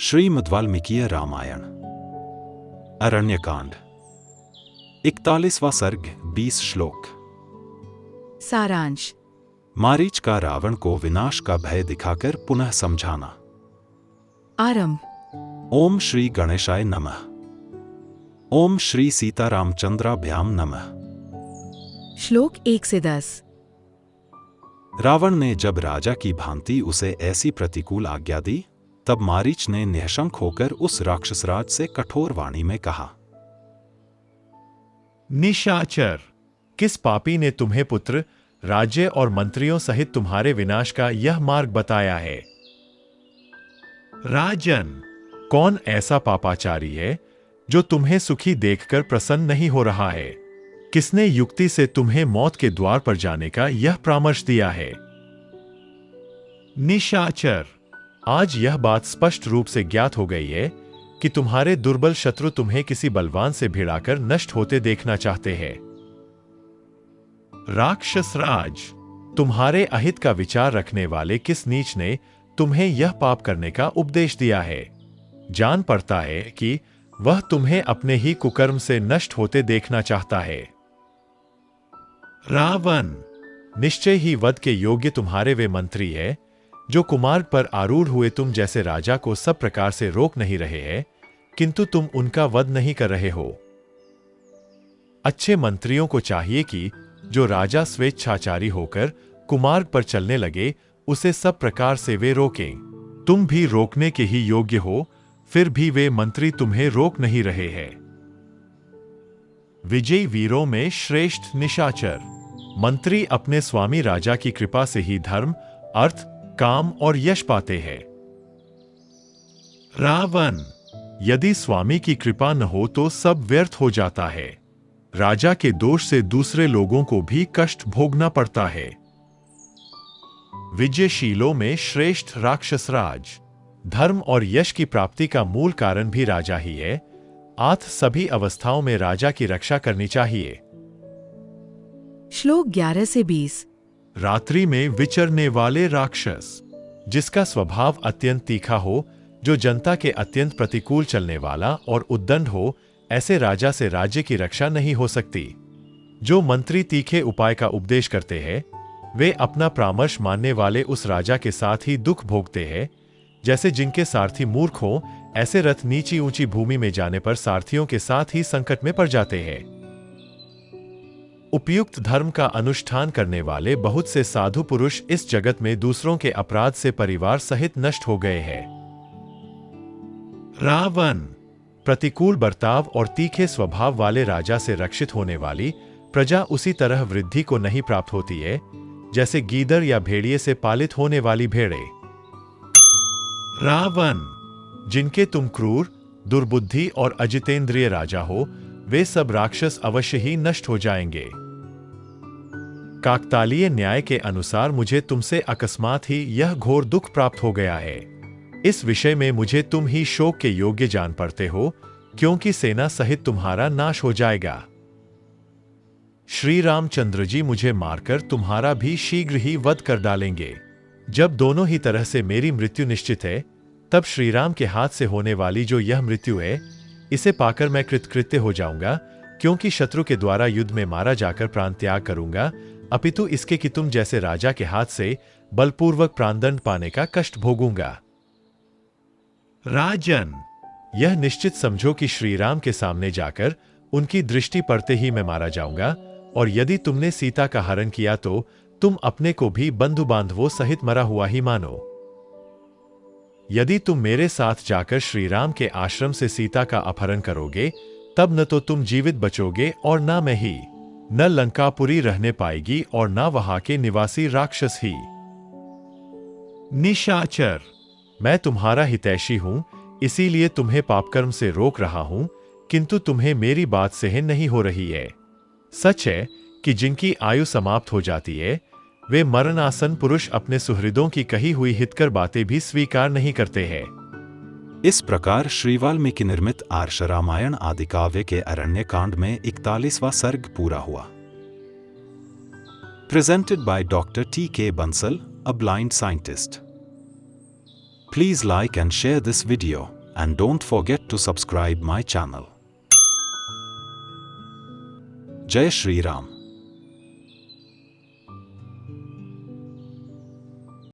श्रीमद् वाल्मीकि रामायण अरण्यकांड 41वां सर्ग 20 श्लोक। सारांश। मारीच का रावण को विनाश का भय दिखाकर पुनः समझाना। आरंभ। ओम श्री गणेशाय नमः। ओम श्री सीतारामचंद्राभ्याम नमः। श्लोक 1 से 10। रावण ने जब राजा की भांति उसे ऐसी प्रतिकूल आज्ञा दी, तब मारीच ने निःशंक होकर उस राक्षसराज से कठोर वाणी में कहा, निशाचर, किस पापी ने तुम्हें पुत्र, राज्य और मंत्रियों सहित तुम्हारे विनाश का यह मार्ग बताया है? राजन, कौन ऐसा पापाचारी है जो तुम्हें सुखी देखकर प्रसन्न नहीं हो रहा है? किसने युक्ति से तुम्हें मौत के द्वार पर जाने का यह परामर्श दिया है? निशाचर, आज यह बात स्पष्ट रूप से ज्ञात हो गई है कि तुम्हारे दुर्बल शत्रु तुम्हें किसी बलवान से भिड़ाकर नष्ट होते देखना चाहते हैं। राक्षस राज, तुम्हारे अहित का विचार रखने वाले किस नीच ने तुम्हें यह पाप करने का उपदेश दिया है? जान पड़ता है कि वह तुम्हें अपने ही कुकर्म से नष्ट होते देखना चाहता है। रावण, निश्चय ही वध के योग्य तुम्हारे वे मंत्री है जो कुमार्ग पर आरूढ़ हुए तुम जैसे राजा को सब प्रकार से रोक नहीं रहे हैं, किंतु तुम उनका वध नहीं कर रहे हो। अच्छे मंत्रियों को चाहिए कि जो राजा स्वेच्छाचारी होकर कुमार्ग पर चलने लगे, उसे सब प्रकार से वे रोकें। तुम भी रोकने के ही योग्य हो, फिर भी वे मंत्री तुम्हें रोक नहीं रहे हैं। विजयी वीरों में श्रेष्ठ निशाचर, मंत्री अपने स्वामी राजा की कृपा से ही धर्म, अर्थ, काम और यश पाते हैं। रावण, यदि स्वामी की कृपा न हो तो सब व्यर्थ हो जाता है। राजा के दोष से दूसरे लोगों को भी कष्ट भोगना पड़ता है। विजयशीलों में श्रेष्ठ राक्षसराज, धर्म और यश की प्राप्ति का मूल कारण भी राजा ही है। आठ सभी अवस्थाओं में राजा की रक्षा करनी चाहिए। श्लोक 11 से 20। रात्रि में विचरने वाले राक्षस, जिसका स्वभाव अत्यंत तीखा हो, जो जनता के अत्यंत प्रतिकूल चलने वाला और उद्दंड हो, ऐसे राजा से राज्य की रक्षा नहीं हो सकती। जो मंत्री तीखे उपाय का उपदेश करते हैं, वे अपना परामर्श मानने वाले उस राजा के साथ ही दुख भोगते हैं। जैसे जिनके सारथी मूर्ख हो, ऐसे रथ नीची ऊंची भूमि में जाने पर सारथियों के साथ ही संकट में पड़ जाते हैं। उपयुक्त धर्म का अनुष्ठान करने वाले बहुत से साधु पुरुष इस जगत में दूसरों के अपराध से परिवार सहित नष्ट हो गए हैं। रावण, प्रतिकूल बर्ताव और तीखे स्वभाव वाले राजा से रक्षित होने वाली प्रजा उसी तरह वृद्धि को नहीं प्राप्त होती है जैसे गीदड़ या भेड़िए से पालित होने वाली भेड़ें। रावण, जिनके तुम क्रूर, दुर्बुद्धि और अजितेंद्रिय राजा हो, वे सब राक्षस अवश्य ही नष्ट हो जाएंगे। काकतालीय न्याय के अनुसार मुझे तुमसे अकस्मात ही यह घोर दुख प्राप्त हो गया है। इस विषय में मुझे तुम ही शोक के योग्य जान पड़ते हो, क्योंकि सेना सहित तुम्हारा नाश हो जाएगा। श्री रामचंद्र जी मुझे मारकर तुम्हारा भी शीघ्र ही वध कर डालेंगे। जब दोनों ही तरह से मेरी मृत्यु निश्चित है, तब श्रीराम के हाथ से होने वाली जो यह मृत्यु है, इसे पाकर मैं कृतकृत्य हो जाऊंगा, क्योंकि शत्रु के द्वारा युद्ध में मारा जाकर प्राण त्याग करूंगा, अपितु इसके कि तुम जैसे राजा के हाथ से बलपूर्वक प्राणदंड पाने का कष्ट भोगूंगा। राजन, यह निश्चित समझो कि श्रीराम के सामने जाकर उनकी दृष्टि पड़ते ही मैं मारा जाऊंगा, और यदि तुमने सीता का हरण किया तो तुम अपने को भी बंधु बांधवों सहित मरा हुआ ही मानो। यदि तुम मेरे साथ जाकर श्रीराम के आश्रम से सीता का अपहरण करोगे, तब न तो तुम जीवित बचोगे और न मैं ही। न लंकापुरी रहने पाएगी और न वहां के निवासी राक्षस ही। निशाचर, मैं तुम्हारा हितैषी हूं, इसीलिए तुम्हें पापकर्म से रोक रहा हूं, किंतु तुम्हें मेरी बात सहन नहीं हो रही है। सच है कि जिनकी आयु समाप्त हो जाती है, वे मरणासन पुरुष अपने सुहृदों की कही हुई हितकर बातें भी स्वीकार नहीं करते हैं। इस प्रकार श्री वाल्मीकि निर्मित आर्ष रामायण आदि काव्य के अरण्यकांड में 41वां सर्ग पूरा हुआ। Presented by doctor T.K. Bansal, a blind scientist. Please like and share this video, and don't forget to subscribe my channel. Jai Shri Ram.